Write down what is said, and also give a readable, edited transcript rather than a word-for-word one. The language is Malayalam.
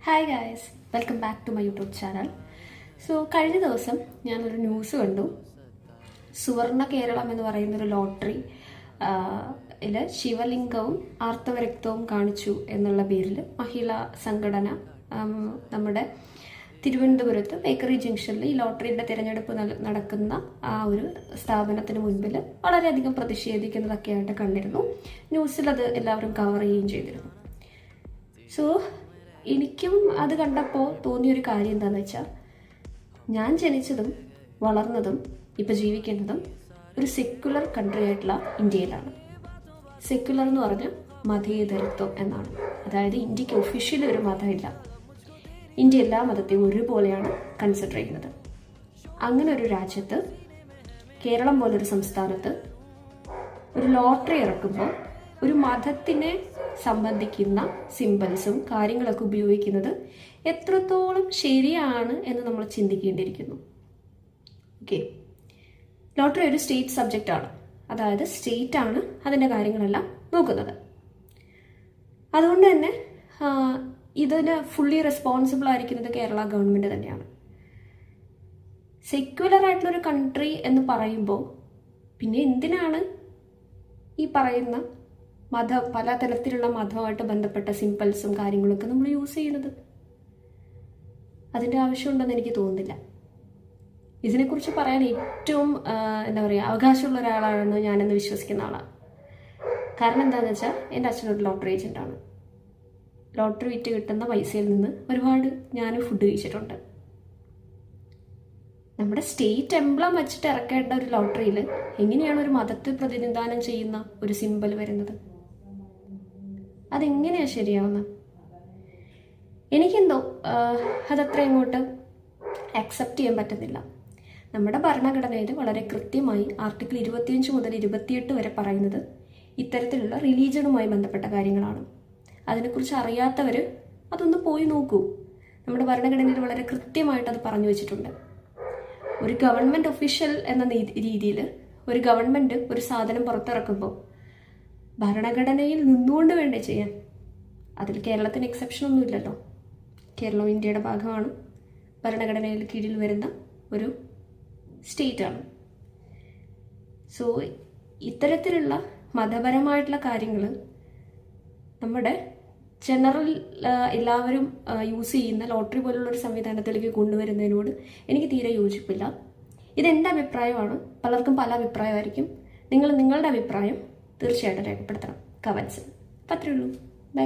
Hi guys, welcome back to my YouTube channel. കഴിഞ്ഞ ദിവസം ഞാനൊരു ന്യൂസ് കണ്ടു. സുവർണ കേരളം എന്ന് പറയുന്നൊരു ലോട്ടറി ശിവലിംഗവും ആർത്തവരക്തവും കാണിച്ചു എന്നുള്ള പേരിൽ മഹിളാ സംഘടന നമ്മുടെ തിരുവനന്തപുരത്ത് ബേക്കറി ജംഗ്ഷനിൽ ഈ ലോട്ടറിയുടെ തിരഞ്ഞെടുപ്പ് നടക്കുന്ന ആ ഒരു സ്ഥാപനത്തിന് മുൻപിൽ വളരെയധികം പ്രതിഷേധിക്കുന്നതൊക്കെയായിട്ട് കണ്ടിരുന്നു. ന്യൂസിൽ അത് എല്ലാവരും കവർ ചെയ്യുകയും ചെയ്തിരുന്നു. എനിക്കും അത് കണ്ടപ്പോൾ തോന്നിയൊരു കാര്യം എന്താണെന്ന് വെച്ചാൽ, ഞാൻ ജനിച്ചതും വളർന്നതും ഇപ്പോൾ ജീവിക്കുന്നതും ഒരു സെക്യുലർ കൺട്രി ആയിട്ടുള്ള ഇന്ത്യയിലാണ്. സെക്യുലർ എന്ന് പറഞ്ഞാൽ മതേതരത്വം എന്നാണ്. അതായത് ഇന്ത്യക്ക് ഒഫീഷ്യലി ഒരു മതമില്ല. ഇന്ത്യ എല്ലാ മതത്തെയും ഒരുപോലെയാണ് കൺസിഡർ ചെയ്യുന്നത്. അങ്ങനെ ഒരു രാജ്യത്ത്, കേരളം പോലൊരു സംസ്ഥാനത്ത് ഒരു ലോട്ടറി ഇറക്കുമ്പോൾ ഒരു മതത്തിനെ സംബന്ധിക്കുന്ന സിംബൽസും കാര്യങ്ങളൊക്കെ ഉപയോഗിക്കുന്നത് എത്രത്തോളം ശരിയാണ് എന്ന് നമ്മൾ ചിന്തിക്കേണ്ടിയിരിക്കുന്നു. ഓക്കെ, ലോട്ടറി ഒരു സ്റ്റേറ്റ് സബ്ജക്റ്റ് ആണ്. അതായത് സ്റ്റേറ്റ് ആണ് അതിൻ്റെ കാര്യങ്ങളെല്ലാം നോക്കുന്നത്. അതുകൊണ്ട് തന്നെ ഇതിന് ഫുള്ളി റെസ്പോൺസിബിൾ ആയിരിക്കുന്നത് കേരള ഗവൺമെൻറ് തന്നെയാണ്. സെക്യുലർ ആയിട്ടുള്ളൊരു കൺട്രി എന്ന് പറയുമ്പോൾ പിന്നെ എന്തിനാണ് ഈ പറയുന്ന പല തരത്തിലുള്ള മതവുമായിട്ട് ബന്ധപ്പെട്ട സിംബൽസും കാര്യങ്ങളൊക്കെ നമ്മൾ യൂസ് ചെയ്യുന്നത്? അതിൻ്റെ ആവശ്യമുണ്ടെന്ന് എനിക്ക് തോന്നുന്നില്ല. ഇതിനെക്കുറിച്ച് പറയാൻ ഏറ്റവും അവകാശമുള്ള ഒരാളാണെന്ന് ഞാനെന്ന് വിശ്വസിക്കുന്ന ആളാണ്. കാരണം എന്താണെന്ന് വെച്ചാൽ, എൻ്റെ അച്ഛനൊരു ലോട്ടറി ഏജൻ്റാണ്. ലോട്ടറി വിറ്റ് കിട്ടുന്ന പൈസയിൽ നിന്ന് ഒരുപാട് ഞാനും ഫുഡ് കഴിച്ചിട്ടുണ്ട്. നമ്മുടെ സ്റ്റേറ്റ് എംബ്ലം വെച്ചിട്ട് ഇറക്കേണ്ട ഒരു ലോട്ടറിയിൽ എങ്ങനെയാണ് ഒരു മതത്തെ പ്രതിനിധാനം ചെയ്യുന്ന ഒരു സിംബൽ വരുന്നത്? അതെങ്ങനെയാണ് ശരിയാവുന്നത്? എനിക്കെന്തോ അതത്ര ഇങ്ങോട്ട് അക്സെപ്റ്റ് ചെയ്യാൻ പറ്റുന്നില്ല. നമ്മുടെ ഭരണഘടനയിൽ വളരെ കൃത്യമായി ആർട്ടിക്കിൾ 25 മുതൽ 28 വരെ പറയുന്നത് ഇത്തരത്തിലുള്ള റിലീജനുമായി ബന്ധപ്പെട്ട കാര്യങ്ങളാണ്. അതിനെക്കുറിച്ച് അറിയാത്തവർ അതൊന്ന് പോയി നോക്കൂ. നമ്മുടെ ഭരണഘടനയിൽ വളരെ കൃത്യമായിട്ട് അത് പറഞ്ഞു വെച്ചിട്ടുണ്ട്. ഒരു ഗവൺമെൻറ് ഒഫീഷ്യൽ എന്ന രീതിയിൽ ഒരു ഗവൺമെൻറ് ഒരു സാധനം പുറത്തിറക്കുമ്പോൾ ഭരണഘടനയിൽ നിന്നുകൊണ്ട് വേണ്ടേ ചെയ്യാൻ? അതിൽ കേരളത്തിന് എക്സെപ്ഷൻ ഒന്നുമില്ലല്ലോ. കേരളം ഇന്ത്യയുടെ ഭാഗമാണ്, ഭരണഘടനയിൽ കീഴിൽ വരുന്ന ഒരു സ്റ്റേറ്റാണ്. ഇത്തരത്തിലുള്ള മതപരമായിട്ടുള്ള കാര്യങ്ങൾ നമ്മുടെ ജനറൽ എല്ലാവരും യൂസ് ചെയ്യുന്ന ലോട്ടറി പോലുള്ളൊരു സംവിധാനത്തിലേക്ക് കൊണ്ടുവരുന്നതിനോട് എനിക്ക് തീരെ യോജിപ്പില്ല. ഇതെൻ്റെ അഭിപ്രായമാണ്. പലർക്കും പല അഭിപ്രായമായിരിക്കും. നിങ്ങളുടെ അഭിപ്രായം തീർച്ചയായിട്ടും രേഖപ്പെടുത്തണം കമൻസിൽ. അത്രയേ ഉള്ളൂ. ബൈ.